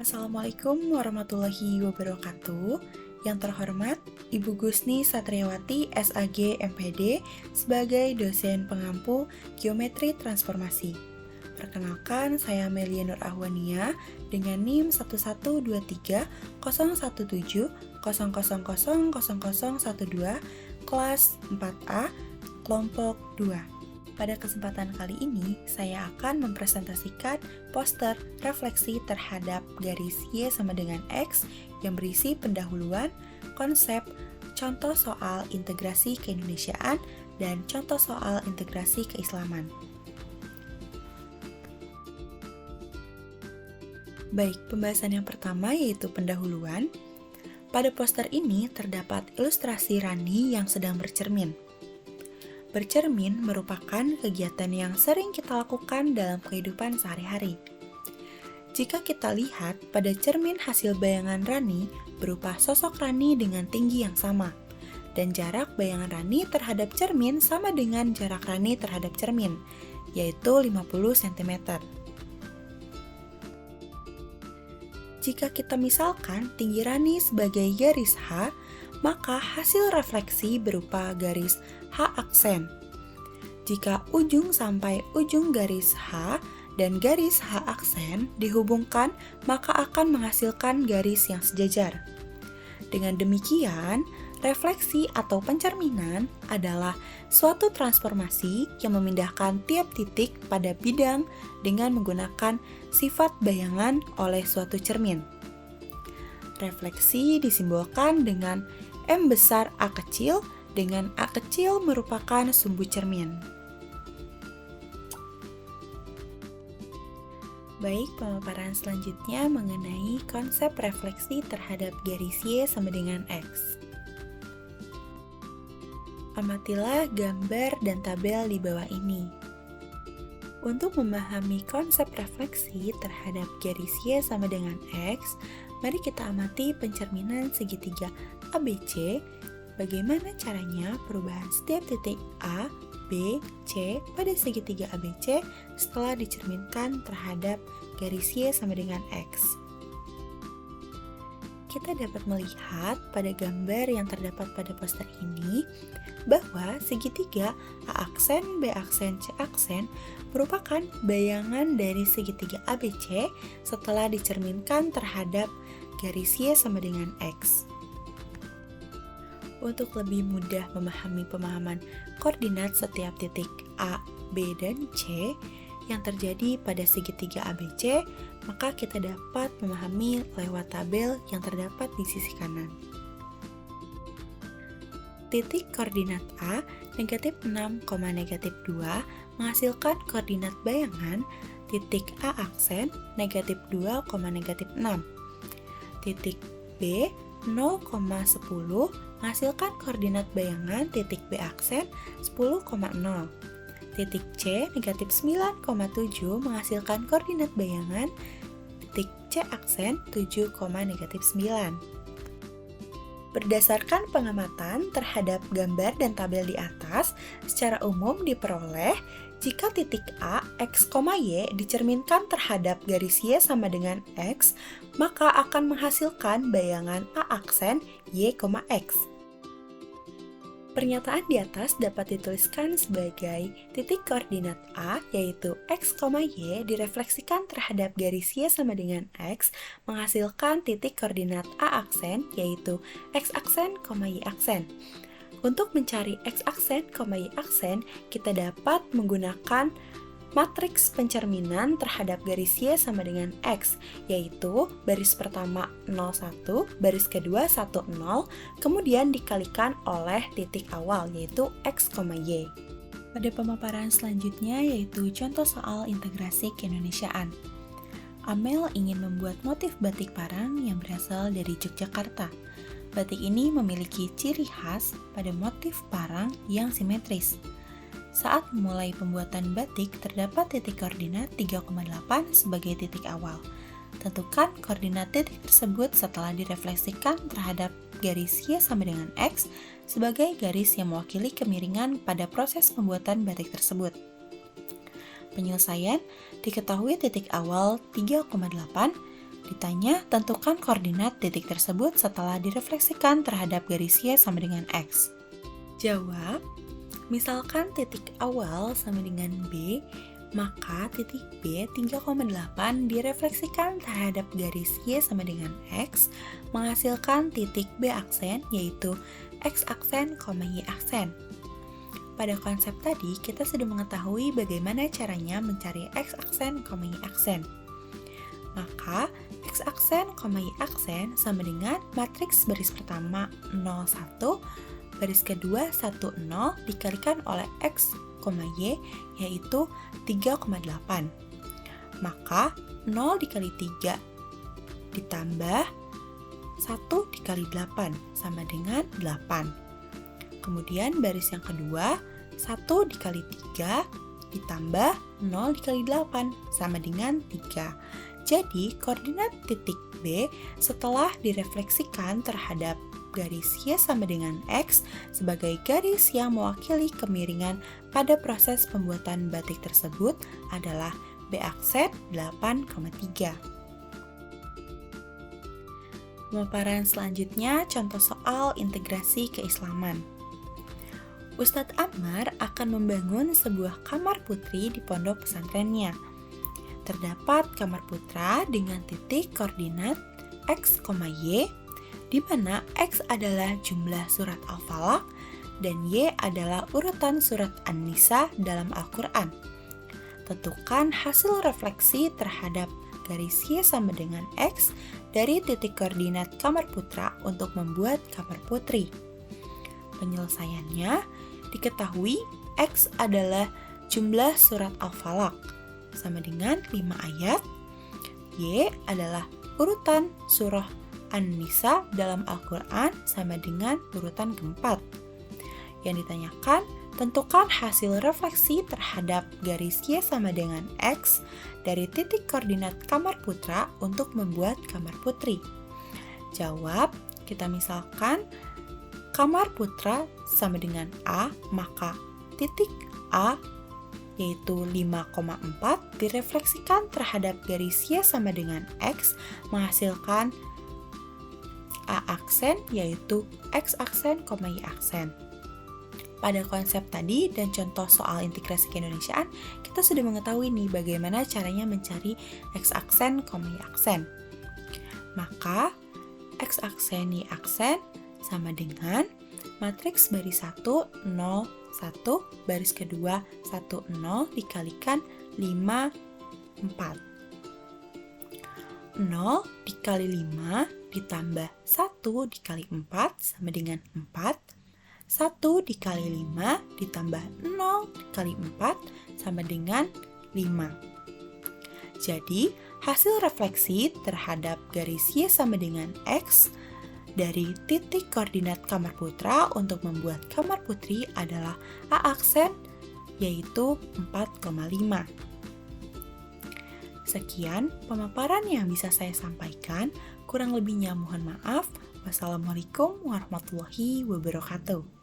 Assalamualaikum warahmatullahi wabarakatuh. Yang terhormat, Ibu Gusni Satriawati, SAG MPD, sebagai dosen pengampu Geometri Transformasi. Perkenalkan, saya Melia Nur Ahwania dengan NIM 112340170000012, kelas 4A, kelompok 2. Pada kesempatan kali ini, saya akan mempresentasikan poster refleksi terhadap garis Y sama dengan X yang berisi pendahuluan, konsep, contoh soal integrasi keindonesiaan, dan contoh soal integrasi keislaman. Baik, pembahasan yang pertama yaitu pendahuluan. Pada poster ini terdapat ilustrasi Rani yang sedang bercermin. Bercermin merupakan kegiatan yang sering kita lakukan dalam kehidupan sehari-hari. Jika kita lihat pada cermin hasil bayangan Rani berupa sosok Rani dengan tinggi yang sama, dan jarak bayangan Rani terhadap cermin sama dengan jarak Rani terhadap cermin, yaitu 50 cm. Jika kita misalkan tinggi Rani sebagai garis H, maka hasil refleksi berupa garis H aksen. Jika ujung sampai ujung garis H dan garis H aksen dihubungkan, maka akan menghasilkan garis yang sejajar. Dengan demikian, refleksi atau pencerminan adalah suatu transformasi yang memindahkan tiap titik pada bidang dengan menggunakan sifat bayangan oleh suatu cermin. Refleksi disimbolkan dengan M besar A kecil, dengan A kecil merupakan sumbu cermin. Baik, pemaparan selanjutnya mengenai konsep refleksi terhadap garis Y sama dengan X. Amatilah gambar dan tabel di bawah ini. Untuk memahami konsep refleksi terhadap garis Y sama dengan X, mari kita amati pencerminan segitiga ABC. Bagaimana caranya perubahan setiap titik A, B, C pada segitiga ABC setelah dicerminkan terhadap garis Y sama dengan X. Kita dapat melihat pada gambar yang terdapat pada poster ini bahwa segitiga A aksen, B aksen, C aksen merupakan bayangan dari segitiga ABC setelah dicerminkan terhadap garis Y sama dengan X. Untuk lebih mudah memahami pemahaman koordinat setiap titik A, B, dan C yang terjadi pada segitiga ABC, maka kita dapat memahami lewat tabel yang terdapat di sisi kanan. Titik koordinat A, negatif 6, negatif 2, menghasilkan koordinat bayangan titik A aksen, negatif 2, negatif 6. Titik B, 0,10, menghasilkan koordinat bayangan titik B aksen 10,0. Titik C, negatif 9,7, menghasilkan koordinat bayangan titik C aksen 7, negatif 9. Berdasarkan pengamatan terhadap gambar dan tabel di atas, secara umum diperoleh jika titik A, X, Y dicerminkan terhadap garis Y sama dengan X, maka akan menghasilkan bayangan A aksen Y, X. Pernyataan di atas dapat dituliskan sebagai titik koordinat A, yaitu X, Y, direfleksikan terhadap garis Y sama dengan X, menghasilkan titik koordinat A aksen, yaitu X aksen, Y aksen. Untuk mencari X aksen, Y aksen, kita dapat menggunakan matriks pencerminan terhadap garis Y sama dengan X, yaitu baris pertama 01, baris kedua 10, kemudian dikalikan oleh titik awal, yaitu X, Y. Pada pemaparan selanjutnya yaitu contoh soal integrasi keindonesiaan. Amel ingin membuat motif batik parang yang berasal dari Yogyakarta. Batik ini memiliki ciri khas pada motif parang yang simetris. Saat memulai pembuatan batik, terdapat titik koordinat 3,8 sebagai titik awal. Tentukan koordinat titik tersebut setelah direfleksikan terhadap garis Y sama dengan X sebagai garis yang mewakili kemiringan pada proses pembuatan batik tersebut. Penyelesaian diketahui titik awal 3,8, Ditanya, tentukan koordinat titik tersebut setelah direfleksikan terhadap garis Y sama dengan X. Jawab, misalkan titik awal sama dengan B, maka titik B 3,8 direfleksikan terhadap garis Y sama dengan X, menghasilkan titik B aksen, yaitu X aksen, Y aksen. Pada konsep tadi, kita sudah mengetahui bagaimana caranya mencari X aksen, Y aksen. Maka, X aksen, Y aksen sama dengan matriks baris pertama 0, 1, baris kedua 1, 0 dikalikan oleh X, Y, yaitu 3,8. Maka, 0 dikali 3 ditambah 1 dikali 8 sama dengan 8. Kemudian baris yang kedua, 1 dikali 3 ditambah 0 dikali 8 sama dengan 3. Jadi, koordinat titik B setelah direfleksikan terhadap garis Y sama dengan X sebagai garis yang mewakili kemiringan pada proses pembuatan batik tersebut adalah B aksen 8,3. Pemaparan selanjutnya contoh soal integrasi keislaman. Ustadz Ammar akan membangun sebuah kamar putri di pondok pesantrennya. Terdapat kamar putra dengan titik koordinat X, Y, di mana X adalah jumlah surat Al-Falaq dan Y adalah urutan surat An-Nisa dalam Al-Quran. Tentukan hasil refleksi terhadap garis Y sama dengan X dari titik koordinat kamar putra untuk membuat kamar putri. Penyelesaiannya, diketahui X adalah jumlah surat Al-Falaq sama dengan 5 ayat, Y adalah urutan surah An-Nisa dalam Al-Quran sama dengan urutan keempat. Yang ditanyakan, tentukan hasil refleksi terhadap garis Y sama dengan X dari titik koordinat kamar putra untuk membuat kamar putri. Jawab, kita misalkan kamar putra sama dengan A, maka titik A yaitu 5,4 direfleksikan terhadap garis Y sama dengan X menghasilkan A aksen, yaitu X aksen, Y aksen. Pada konsep tadi dan contoh soal integrasi keindonesiaan, kita sudah mengetahui nih bagaimana caranya mencari X aksen, Y aksen. Maka, X aksen, Y aksen sama dengan matriks baris 1, 0, 1, baris kedua 1, 0 dikalikan 5, 4. 0 dikali 5 ditambah 1 dikali 4 sama dengan 4. 1 dikali 5 ditambah 0 dikali 4 sama dengan 5. Jadi, hasil refleksi terhadap garis Y sama dengan X dari titik koordinat kamar putra untuk membuat kamar putri adalah A aksen, yaitu 4,5. Sekian pemaparan yang bisa saya sampaikan, kurang lebihnya mohon maaf. Wassalamualaikum warahmatullahi wabarakatuh.